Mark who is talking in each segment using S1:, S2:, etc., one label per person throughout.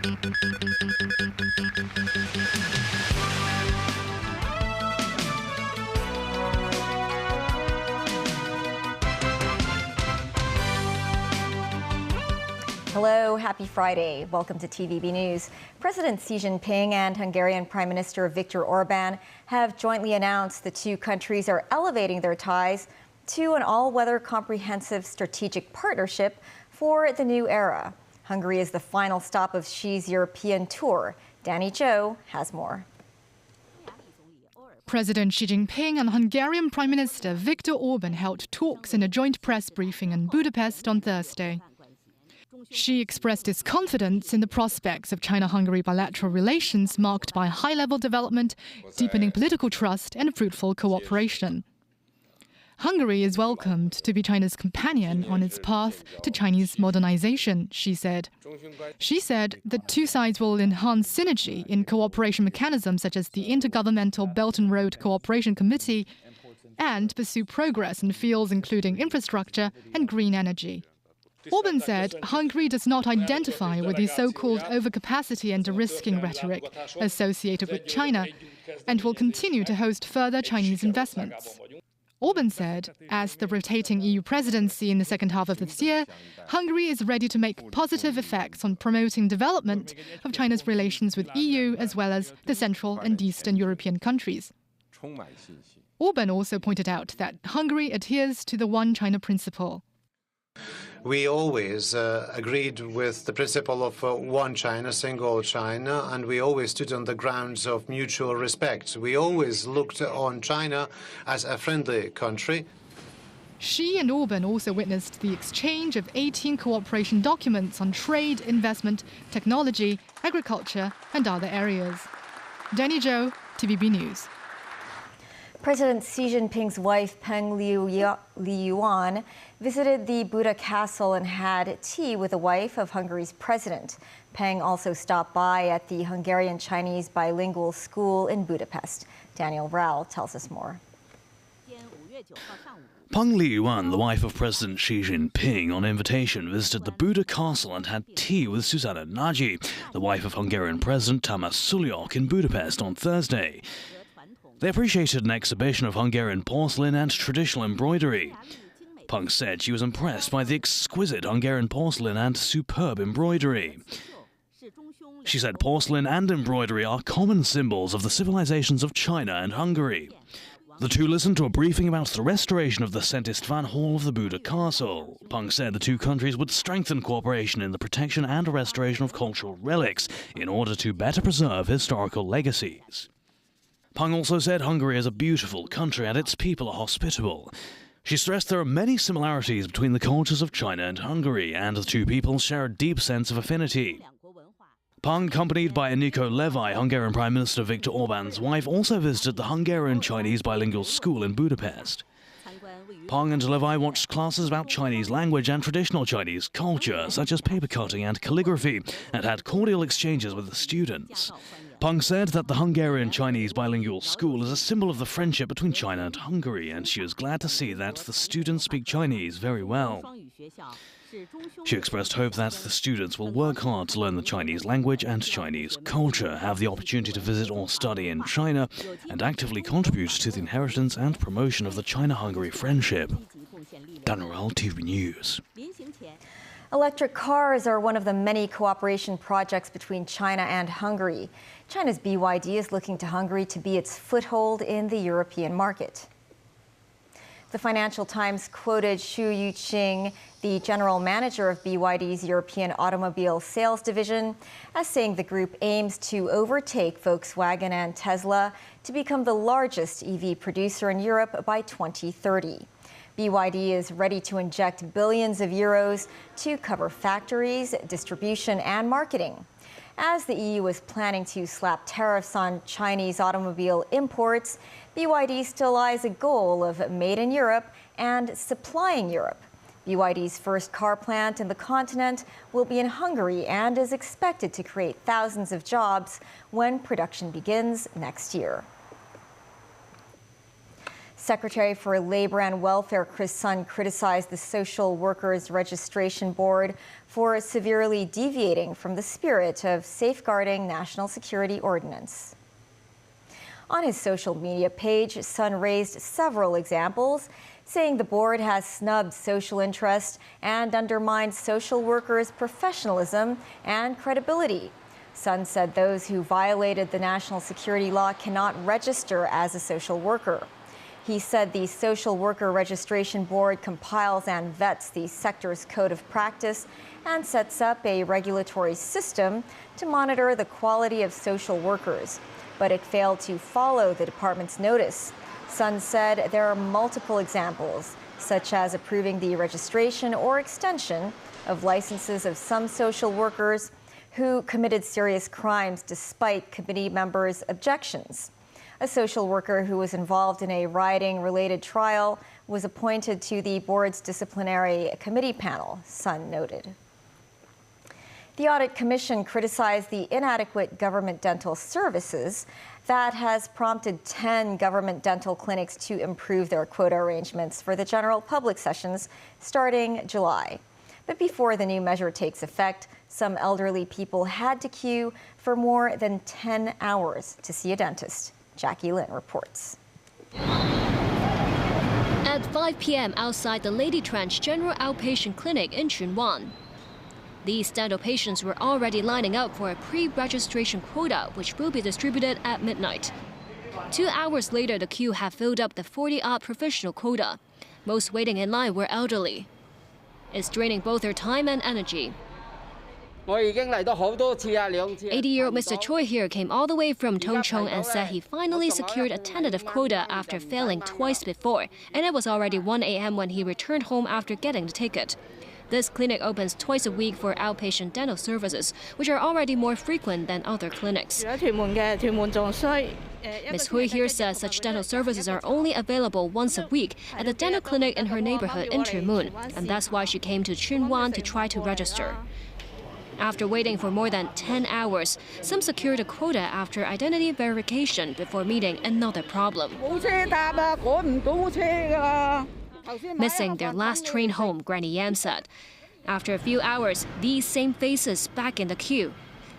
S1: Hello, happy Friday. Welcome to TVB News. President Xi Jinping and Hungarian Prime Minister Viktor Orban have jointly announced the two countries are elevating their ties to an all-weather comprehensive strategic partnership for the new era. Hungary is the final stop of Xi's European tour. Danny Zhou has more.
S2: President Xi Jinping and Hungarian Prime Minister Viktor Orban held talks in a joint press briefing in Budapest on Thursday. Xi expressed his confidence in the prospects of China-Hungary bilateral relations marked by high-level development, deepening political trust and fruitful cooperation. Hungary is welcomed to be China's companion on its path to Chinese modernization, Xi said. Xi said the two sides will enhance synergy in cooperation mechanisms such as the Intergovernmental Belt and Road Cooperation Committee and pursue progress in fields including infrastructure and green energy. Orban said Hungary does not identify with the so-called overcapacity and de-risking rhetoric associated with China and will continue to host further Chinese investments. Orban said, as the rotating EU presidency in the second half of this year, Hungary is ready to make positive effects on promoting development of China's relations with EU as well as the Central and Eastern European countries. Orban also pointed out that Hungary adheres to the One China principle.
S3: We always agreed with the principle of one China, single China, and we always stood on the grounds of mutual respect. We always looked on China as a friendly country.
S2: Xi and Orban also witnessed the exchange of 18 cooperation documents on trade, investment, technology, agriculture, and other areas. Danny Zhou, TVB News.
S1: President Xi Jinping's wife, Peng Liyuan, visited the Buddha Castle and had tea with the wife of Hungary's president. Peng also stopped by at the Hungarian Chinese bilingual school in Budapest. Daniel Rao tells us more.
S4: Peng Liyuan, the wife of President Xi Jinping, on invitation visited the Buddha Castle and had tea with Susanna Nagy, the wife of Hungarian President Tamas Sulyok, in Budapest on Thursday. They appreciated an exhibition of Hungarian porcelain and traditional embroidery. Peng said she was impressed by the exquisite Hungarian porcelain and superb embroidery. She said porcelain and embroidery are common symbols of the civilizations of China and Hungary. The two listened to a briefing about the restoration of the St. Istvan Hall of the Buddha Castle. Peng said the two countries would strengthen cooperation in the protection and restoration of cultural relics in order to better preserve historical legacies. Peng also said Hungary is a beautiful country and its people are hospitable. She stressed there are many similarities between the cultures of China and Hungary, and the two peoples share a deep sense of affinity. Peng, accompanied by Eniko Levi, Hungarian Prime Minister Viktor Orban's wife, also visited the Hungarian Chinese bilingual school in Budapest. Peng and Levi watched classes about Chinese language and traditional Chinese culture, such as paper cutting and calligraphy, and had cordial exchanges with the students. Peng said that the Hungarian Chinese bilingual school is a symbol of the friendship between China and Hungary, and she was glad to see that the students speak Chinese very well. She expressed hope that the students will work hard to learn the Chinese language and Chinese culture, have the opportunity to visit or study in China, and actively contribute to the inheritance and promotion of the China-Hungary friendship. Daniel, TV News.
S1: Electric cars are one of the many cooperation projects between China and Hungary. China's BYD is looking to Hungary to be its foothold in the European market. The Financial Times quoted Xu Yuqing, the general manager of BYD's European automobile sales division, as saying the group aims to overtake Volkswagen and Tesla to become the largest EV producer in Europe by 2030. BYD is ready to inject billions of euros to cover factories, distribution, and marketing. As the EU is planning to slap tariffs on Chinese automobile imports, BYD still eyes a goal of made in Europe and supplying Europe. BYD's first car plant in the continent will be in Hungary and is expected to create thousands of jobs when production begins next year. Secretary for Labor and Welfare Chris Sun criticized the Social Workers Registration Board for severely deviating from the spirit of safeguarding national security ordinance. On his social media page, Sun raised several examples, saying the board has snubbed social interest and undermined social workers' professionalism and credibility. Sun said those who violated the national security law cannot register as a social worker. He said the Social Worker Registration Board compiles and vets the sector's code of practice and sets up a regulatory system to monitor the quality of social workers. But it failed to follow the department's notice. Sun said there are multiple examples, such as approving the registration or extension of licenses of some social workers who committed serious crimes despite committee members' objections. A social worker who was involved in a rioting-related trial was appointed to the board's disciplinary committee panel, Sun noted. The Audit Commission criticized the inadequate government dental services that has prompted 10 government dental clinics to improve their quota arrangements for the general public sessions starting July. But before the new measure takes effect, some elderly people had to queue for more than 10 hours to see a dentist. Jackie Lin reports.
S5: At 5 p.m. outside the Lady Trench General Outpatient Clinic in Chunwan. These dental patients were already lining up for a pre-registration quota, which will be distributed at midnight. 2 hours later, the queue had filled up the 40-odd professional quota. Most waiting in line were elderly. It's draining both their time and energy. 80-year-old Mr. Choi here came all the way from Tongchong and said he finally secured a tentative quota after failing twice before, and it was already 1 a.m. when he returned home after getting the ticket. This clinic opens twice a week for outpatient dental services, which are already more frequent than other clinics. Ms. Hui here says such dental services are only available once a week at the dental clinic in her neighborhood in Chunmun, and that's why she came to Chunwan to try to register. After waiting for more than 10 hours, some secured a quota after identity verification before meeting another problem. Missing their last train home, Granny Yam said. After a few hours, these same faces back in the queue.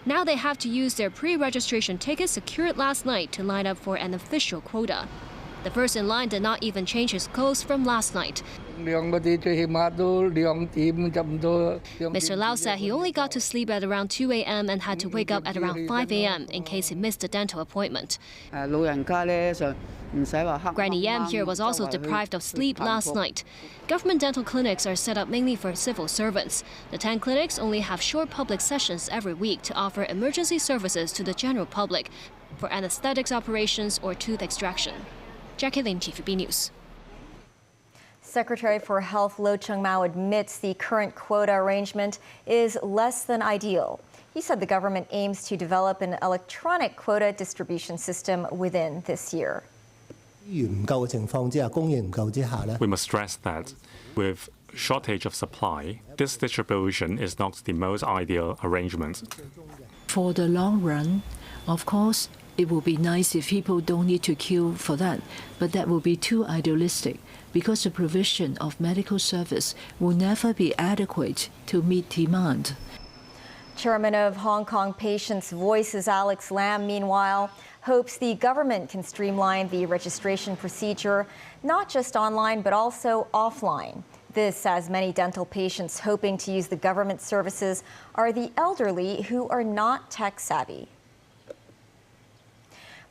S5: Now they have to use their pre-registration tickets secured last night to line up for an official quota. The first in line did not even change his clothes from last night. Mr. Lau said he only got to sleep at around 2 a.m. and had to wake up at around 5 a.m. in case he missed a dental appointment. Granny Yam here was also deprived of sleep last night. Government dental clinics are set up mainly for civil servants. The 10 clinics only have short public sessions every week to offer emergency services to the general public for anesthetics operations or tooth extraction. Jackie Lin, TVB News.
S1: Secretary for Health Lo Chung-mao admits the current quota arrangement is less than ideal. He said the government aims to develop an electronic quota distribution system within this year.
S6: We must stress that with shortage of supply, this distribution is not the most ideal arrangement.
S7: For the long run, of course, it would be nice if people don't need to queue for that, but that would be too idealistic because the provision of medical service will never be adequate to meet demand.
S1: Chairman of Hong Kong Patients' Voices, Alex Lam, meanwhile, hopes the government can streamline the registration procedure, not just online, but also offline. This, as many dental patients hoping to use the government services are the elderly who are not tech-savvy.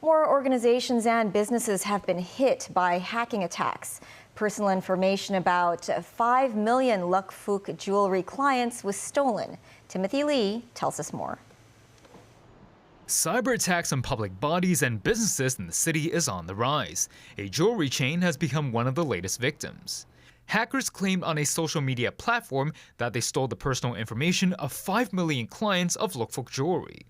S1: More organizations and businesses have been hit by hacking attacks. Personal information about 5 million Luk Fook jewelry clients was stolen. Timothy Lee tells us more.
S8: Cyber attacks on public bodies and businesses in the city is on the rise. A jewelry chain has become one of the latest victims. Hackers claimed on a social media platform that they stole the personal information of 5 million clients of Luk Fook jewelry.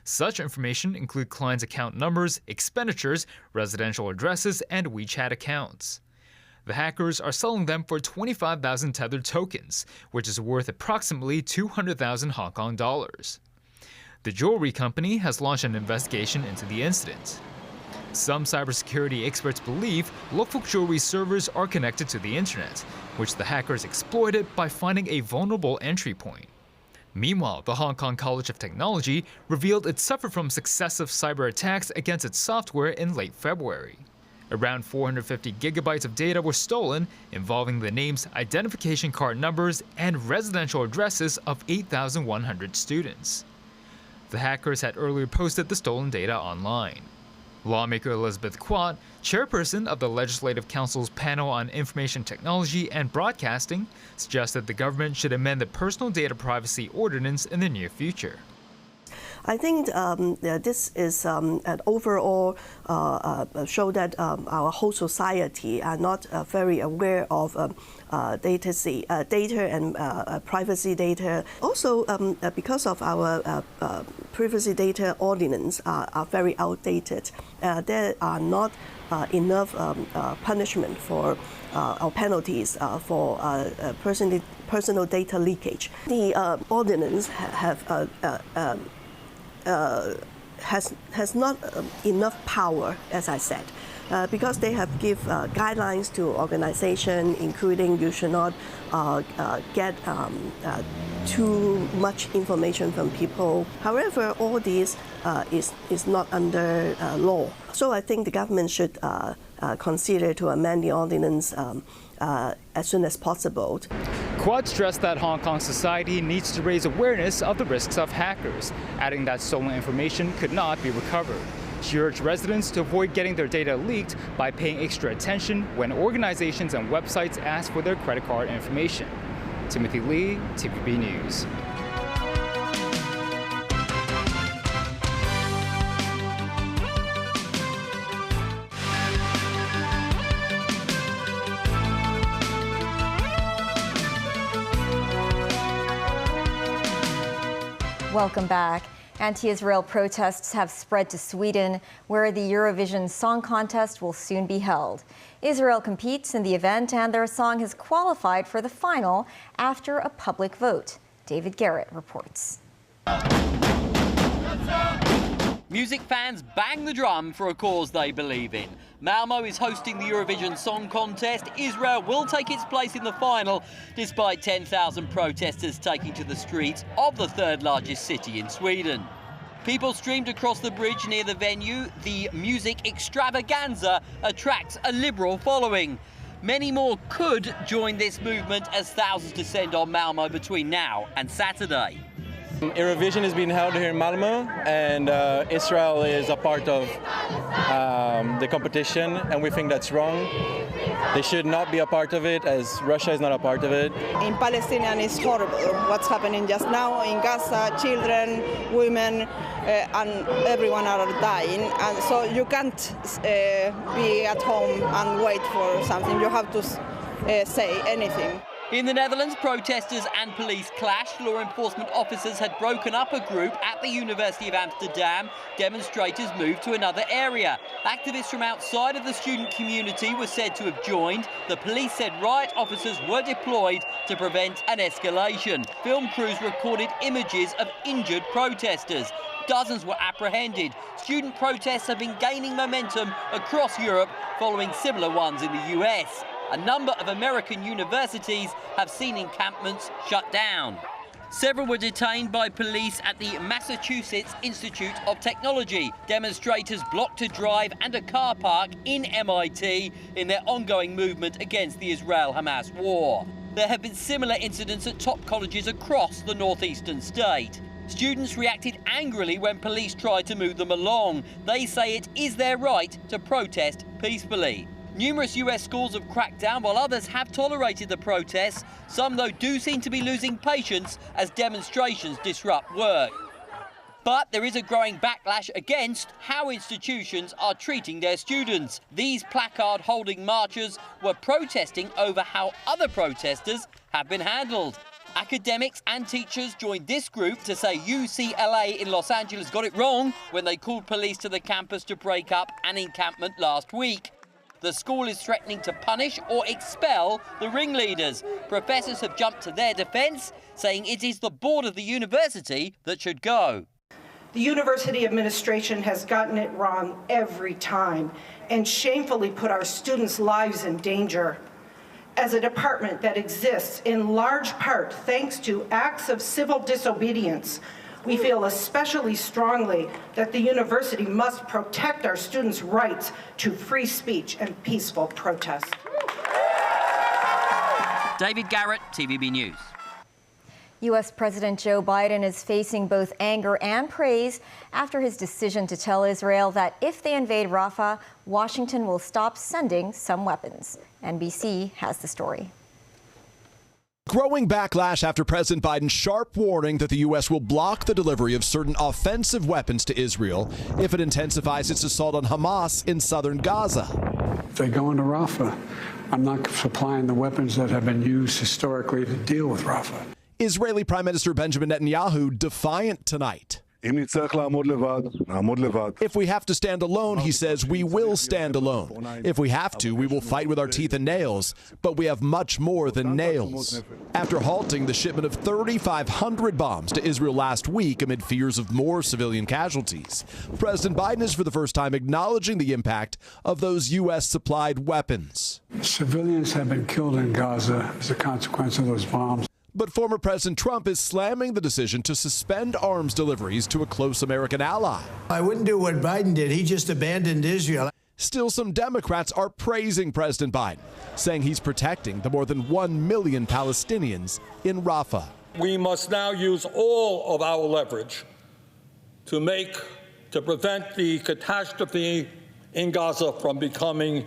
S8: Such information include clients' account numbers, expenditures, residential addresses, and WeChat accounts. The hackers are selling them for 25,000 tethered tokens, which is worth approximately 200,000 Hong Kong dollars. The jewelry company has launched an investigation into the incident. Some cybersecurity experts believe Lukfook Jewelry servers are connected to the internet, which the hackers exploited by finding a vulnerable entry point. Meanwhile, the Hong Kong College of Technology revealed it suffered from successive cyber attacks against its software in late February. Around 450 gigabytes of data were stolen, involving the names, identification card numbers, and residential addresses of 8,100 students. The hackers had earlier posted the stolen data online. Lawmaker Elizabeth Quat, chairperson of the Legislative Council's panel on information technology and broadcasting, suggested the government should amend the Personal Data Privacy Ordinance in the near future.
S9: I think this is an overall show that our whole society are not very aware of data and privacy data. Also, because of our privacy data ordinance are very outdated, there are not enough punishment for or penalties for personal data leakage. The ordinance has not enough power, as I said, because they have give guidelines to organization, including you should not get too much information from people. However, all this is not under law. So I think the government should consider to amend the ordinance as soon as possible.
S8: Quad stressed that Hong Kong society needs to raise awareness of the risks of hackers, adding that stolen information could not be recovered. She urged residents to avoid getting their data leaked by paying extra attention when organizations and websites ask for their credit card information. Timothy Lee, TVB News.
S1: Welcome back. Anti-Israel protests have spread to Sweden, where the Eurovision Song Contest will soon be held. Israel competes in the event, and their song has qualified for the final after a public vote. David Garrett reports.
S10: Music fans bang the drum for a cause they believe in. Malmo is hosting the Eurovision Song Contest. Israel will take its place in the final, despite 10,000 protesters taking to the streets of the third largest city in Sweden. People streamed across the bridge near the venue. The music extravaganza attracts a liberal following. Many more could join this movement as thousands descend on Malmo between now and Saturday.
S11: Eurovision is being held here in Malmo, and Israel is a part of the competition, and we think that's wrong. They should not be a part of it, as Russia is not a part of it.
S12: In Palestine, it's horrible what's happening just now. In Gaza, children, women, and everyone are dying. And so you can't be at home and wait for something. You have to say anything.
S10: In the Netherlands, protesters and police clashed. Law enforcement officers had broken up a group at the University of Amsterdam. Demonstrators moved to another area. Activists from outside of the student community were said to have joined. The police said riot officers were deployed to prevent an escalation. Film crews recorded images of injured protesters. Dozens were apprehended. Student protests have been gaining momentum across Europe following similar ones in the US. A number of American universities have seen encampments shut down. Several were detained by police at the Massachusetts Institute of Technology. Demonstrators blocked a drive and a car park in MIT in their ongoing movement against the Israel-Hamas war. There have been similar incidents at top colleges across the northeastern state. Students reacted angrily when police tried to move them along. They say it is their right to protest peacefully. Numerous US schools have cracked down while others have tolerated the protests. Some, though, do seem to be losing patience as demonstrations disrupt work. But there is a growing backlash against how institutions are treating their students. These placard-holding marchers were protesting over how other protesters have been handled. Academics and teachers joined this group to say UCLA in Los Angeles got it wrong when they called police to the campus to break up an encampment last week. The school is threatening to punish or expel the ringleaders. Professors have jumped to their defence, saying it is the board of the university that should go.
S13: The university administration has gotten it wrong every time and shamefully put our students' lives in danger. As a department that exists in large part thanks to acts of civil disobedience, we feel especially strongly that the university must protect our students' rights to free speech and peaceful protest.
S10: David Garrett, TVB News.
S1: U.S. President Joe Biden is facing both anger and praise after his decision to tell Israel that if they invade Rafah, Washington will stop sending some weapons. NBC has the story.
S14: Growing backlash after President Biden's sharp warning that the U.S. will block the delivery of certain offensive weapons to Israel if it intensifies its assault on Hamas in southern Gaza.
S15: If they go into Rafah, I'm not supplying the weapons that have been used historically to deal with Rafah.
S14: Israeli Prime Minister Benjamin Netanyahu defiant tonight. If we have to stand alone, he says, we will stand alone. If we have to, we will fight with our teeth and nails. But we have much more than nails. After halting the shipment of 3,500 bombs to Israel last week amid fears of more civilian casualties, President Biden is for the first time acknowledging the impact of those U.S.-supplied weapons.
S15: Civilians have been killed in Gaza as a consequence of those bombs.
S14: But former President Trump is slamming the decision to suspend arms deliveries to a close American ally.
S16: I wouldn't do what Biden did. He just abandoned Israel.
S14: Still, some Democrats are praising President Biden, saying he's protecting the more than 1 million Palestinians in Rafah.
S17: We must now use all of our leverage to prevent the catastrophe in Gaza from becoming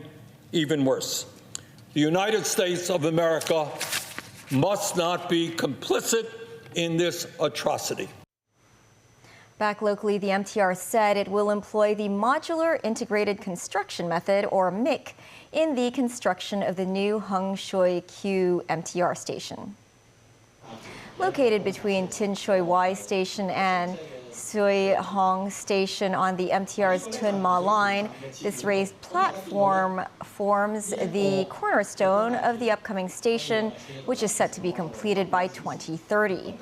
S17: even worse. The United States of America must not be complicit in this atrocity.
S1: Back locally, the MTR said it will employ the Modular Integrated Construction Method, or MIC, in the construction of the new Hung Shui Q MTR station. Located between Tin Shui Y Station and Sui Hong Station on the MTR's Tuen Ma line, this raised platform forms the cornerstone of the upcoming station, which is set to be completed by 2030.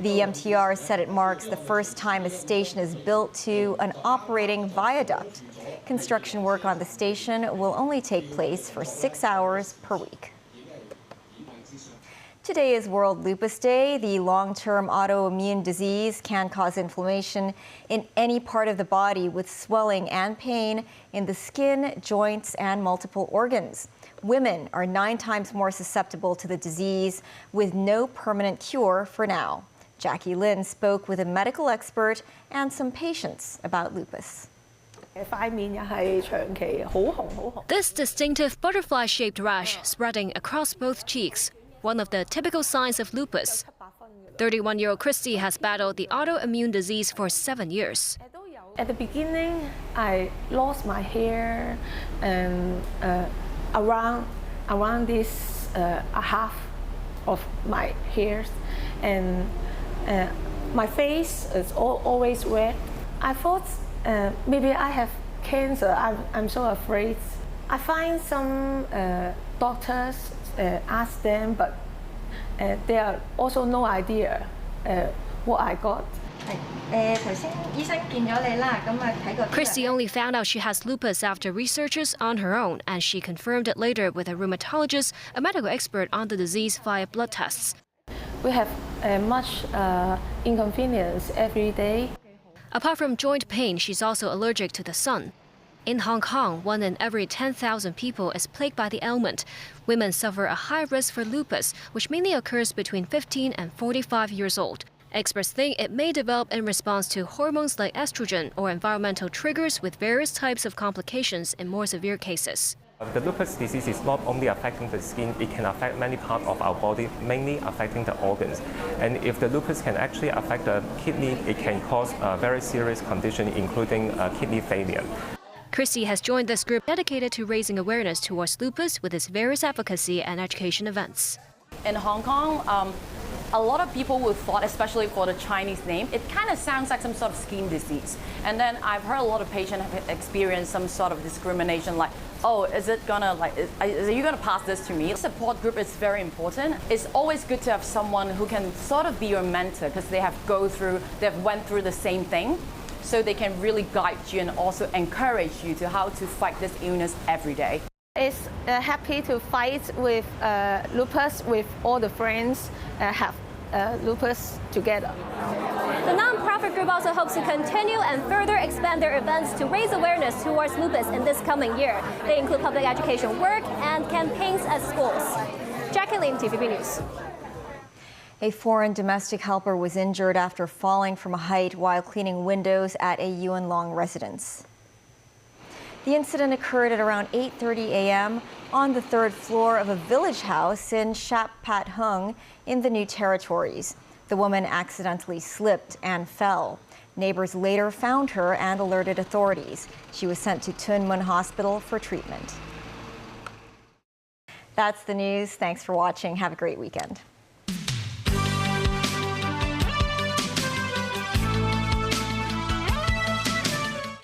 S1: The MTR said it marks the first time a station is built to an operating viaduct. Construction work on the station will only take place for 6 hours per week. Today is World Lupus Day. The long-term autoimmune disease can cause inflammation in any part of the body with swelling and pain in the skin, joints, and multiple organs. Women are 9 times more susceptible to the disease with no permanent cure for now. Jackie Lin spoke with a medical expert and some patients about lupus.
S5: This distinctive butterfly-shaped rash spreading across both cheeks, one of the typical signs of lupus. 31-year-old Christy has battled the autoimmune disease for 7 years.
S18: At the beginning, I lost my hair and around this half of my hairs, and my face is always red. I thought maybe I have cancer. I'm so afraid. I find some doctors ask them, but they are also no idea what I got.
S5: Christy only found out she has lupus after researches on her own, and she confirmed it later with a rheumatologist, a medical expert on the disease, via blood tests.
S18: We have much inconvenience every day.
S5: Apart from joint pain, she's also allergic to the sun. In Hong Kong, 1 in every 10,000 people is plagued by the ailment. Women suffer a high risk for lupus, which mainly occurs between 15 and 45 years old. Experts think it may develop in response to hormones like estrogen or environmental triggers, with various types of complications in more severe cases.
S19: The lupus disease is not only affecting the skin, it can affect many parts of our body, mainly affecting the organs. And if the lupus can actually affect the kidney, it can cause a very serious condition, including kidney failure.
S5: Christy has joined this group dedicated to raising awareness towards lupus with its various advocacy and education events.
S20: In Hong Kong, a lot of people would thought, especially for the Chinese name, it kind of sounds like some sort of skin disease. And then I've heard a lot of patients have experienced some sort of discrimination, like, oh, is you gonna pass this to me? The support group is very important. It's always good to have someone who can sort of be your mentor, because they've went through the same thing. so they can really guide you and also encourage you to how to fight this illness every day.
S18: It's happy to fight with lupus with all the friends have lupus together.
S5: The non-profit group also hopes to continue and further expand their events to raise awareness towards lupus in this coming year. They include public education work and campaigns at schools. Jackie Lim, TVB News.
S1: A foreign domestic helper was injured after falling from a height while cleaning windows at a Yuen Long residence. The incident occurred at around 8:30 a.m. on the third floor of a village house in Shap Pat Hung in the New Territories. The woman accidentally slipped and fell. Neighbors later found her and alerted authorities. She was sent to Tuen Mun Hospital for treatment. That's the news. Thanks for watching. Have a great weekend.